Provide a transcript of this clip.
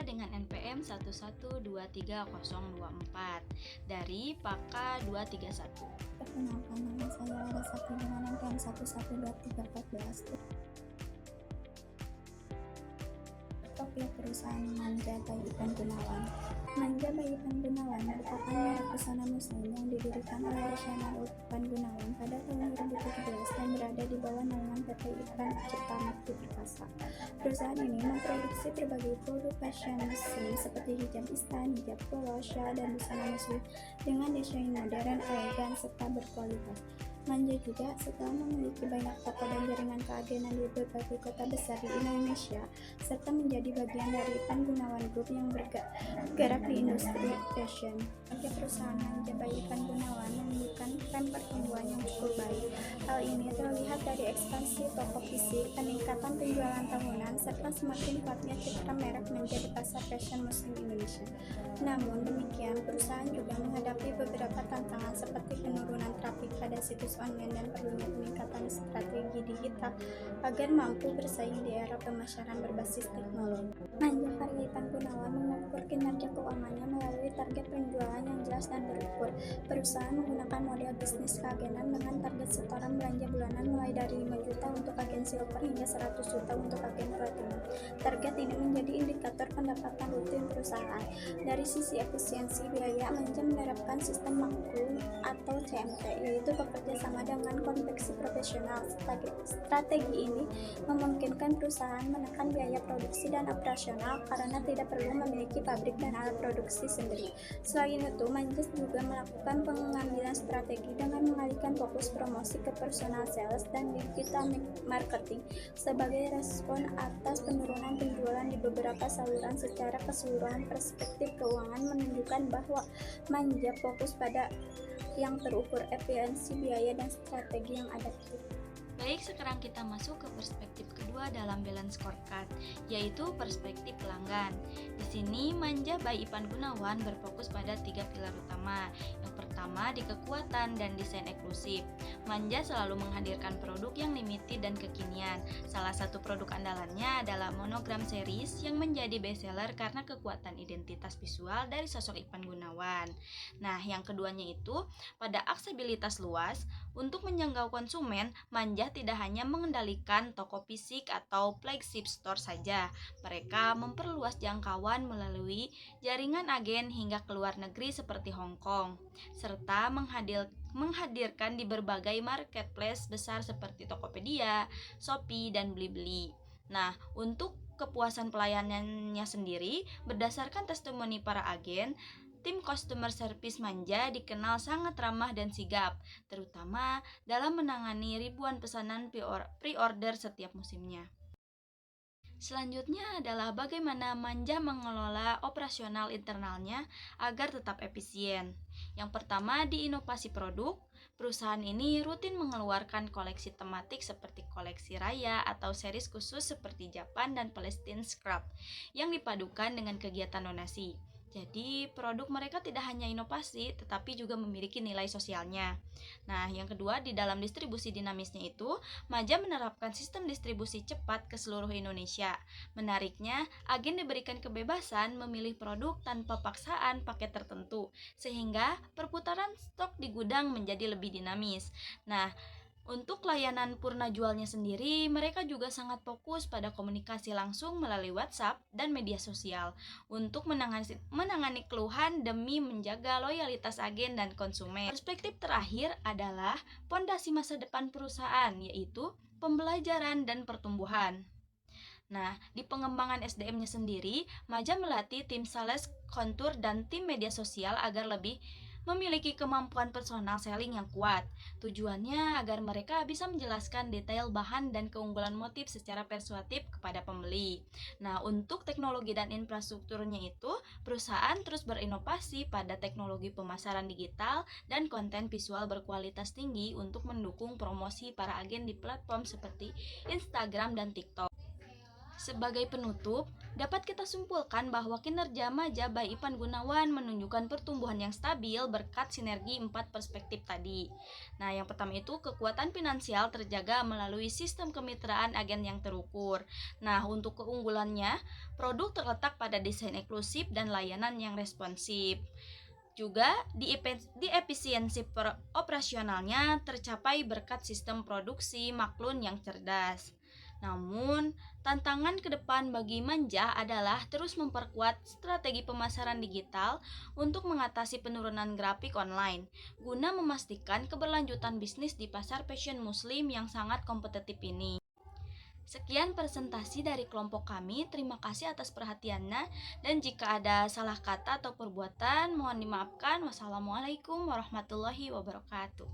dengan NPM 1123024 dari Paka 231. Perkenalkan, nama saya Lara Sakti dengan NPM 1123414. Profil perusahaan Manja by Ipan Gunawan. Manja by Ipan Gunawan merupakan merek busana muslim yang didirikan oleh Rosyanah Ipan Gunawan pada tahun 2017 dan berada di bawah naungan PT Ipan Cipta Mukti Perkasa. Perusahaan ini memproduksi berbagai produk fashion muslim seperti hijab istan, hijab polos, syal, dan busana muslim dengan desain modern, elegan, serta berkualitas. Manja juga setelah memiliki banyak toko dan jaringan keagenan di berbagai kota besar di Indonesia, serta menjadi bagian dari Ipan Gunawan Group yang bergerak di industri fashion. Bagi perusahaan Manja by Ipan Gunawan menunjukkan tren pertumbuhan yang cukup baik. Hal ini terlihat dari ekspansi toko fisik, peningkatan penjualan tahunan, serta semakin kuatnya citra merek Manja di pasar fashion muslim Indonesia. Namun demikian, perusahaan juga menghadapi beberapa tantangan seperti penurunan trafik pada situs online dan perlunya peningkatan strategi digital agar mampu bersaing di era pemasaran berbasis teknologi. Manja Karya Ipan Gunawan mengukur kinerja keuangannya melalui target penjualan yang jelas dan berukur. Perusahaan menggunakan model bisnis keagenan dengan target setoran belanja bulanan mulai dari 5 juta untuk agen silver hingga 100 juta untuk agen platinum. Target ini menjadi indikator pendapatan rutin perusahaan. Dari sisi efisiensi biaya, Manja menerapkan sistem makro atau CMT, yaitu bekerja sama dengan konveksi profesional. Strategi ini memungkinkan perusahaan menekan biaya produksi dan operasional karena tidak perlu memiliki pabrik dan alat produksi sendiri. Selain itu, Manja juga melakukan pengambilan strategi dengan mengalihkan fokus promosi ke personal sales dan digital marketing sebagai respon atas penurunan penjualan di beberapa saluran. Secara keseluruhan, perspektif keuangan menunjukkan bahwa Manja fokus pada yang terukur, efisiensi biaya, dan strategi yang adaptif. Baik, sekarang kita masuk ke perspektif kedua dalam balance scorecard, yaitu perspektif pelanggan. Di sini Manja by Ipan Gunawan berfokus pada 3 pilar utama. Yang pertama, di kekuatan dan desain eksklusif. Manja selalu menghadirkan produk yang limited dan kekinian. Salah satu produk andalannya adalah monogram series yang menjadi bestseller karena kekuatan identitas visual dari sosok Ipan Gunawan. Nah, yang keduanya itu pada aksesibilitas luas. Untuk menjangkau konsumen, Manja tidak hanya mengendalikan toko fisik atau flagship store saja. Mereka memperluas jangkauan melalui jaringan agen hingga ke luar negeri seperti Hong Kong, serta menghadirkan di berbagai marketplace besar seperti Tokopedia, Shopee, dan Blibli. Nah, untuk kepuasan pelayanannya sendiri, berdasarkan testimoni para agen, tim customer service Manja dikenal sangat ramah dan sigap, terutama dalam menangani ribuan pesanan pre-order setiap musimnya. Selanjutnya adalah bagaimana Manja mengelola operasional internalnya agar tetap efisien. Yang pertama, di inovasi produk. Perusahaan ini rutin mengeluarkan koleksi tematik seperti koleksi raya atau series khusus seperti Japan dan Palestine Scrap yang dipadukan dengan kegiatan donasi. Jadi produk mereka tidak hanya inovasi tetapi juga memiliki nilai sosialnya. Nah, yang kedua, di dalam distribusi dinamisnya itu, Manja menerapkan sistem distribusi cepat ke seluruh Indonesia. Menariknya, agen diberikan kebebasan memilih produk tanpa paksaan paket tertentu, sehingga perputaran stok di gudang menjadi lebih dinamis. Nah, untuk layanan purna jualnya sendiri, mereka juga sangat fokus pada komunikasi langsung melalui WhatsApp dan media sosial untuk menangani keluhan demi menjaga loyalitas agen dan konsumen. Perspektif terakhir adalah pondasi masa depan perusahaan, yaitu pembelajaran dan pertumbuhan. Nah, di pengembangan SDM-nya sendiri, Manja melatih tim sales, kontur, dan tim media sosial agar lebih memiliki kemampuan personal selling yang kuat. Tujuannya agar mereka bisa menjelaskan detail bahan dan keunggulan motif secara persuasif kepada pembeli. Nah, untuk teknologi dan infrastrukturnya itu, perusahaan terus berinovasi pada teknologi pemasaran digital dan konten visual berkualitas tinggi untuk mendukung promosi para agen di platform seperti Instagram dan TikTok. Sebagai penutup, dapat kita simpulkan bahwa kinerja Maja by Ipan Gunawan menunjukkan pertumbuhan yang stabil berkat sinergi 4 perspektif tadi. Nah, yang pertama itu kekuatan finansial terjaga melalui sistem kemitraan agen yang terukur. Nah, untuk keunggulannya, produk terletak pada desain eksklusif dan layanan yang responsif. Juga di efisiensi operasionalnya tercapai berkat sistem produksi maklun yang cerdas. Namun, tantangan ke depan bagi Manja adalah terus memperkuat strategi pemasaran digital untuk mengatasi penurunan grafik online, guna memastikan keberlanjutan bisnis di pasar fashion muslim yang sangat kompetitif ini. Sekian presentasi dari kelompok kami. Terima kasih atas perhatiannya, dan jika ada salah kata atau perbuatan mohon dimaafkan. Wassalamualaikum warahmatullahi wabarakatuh.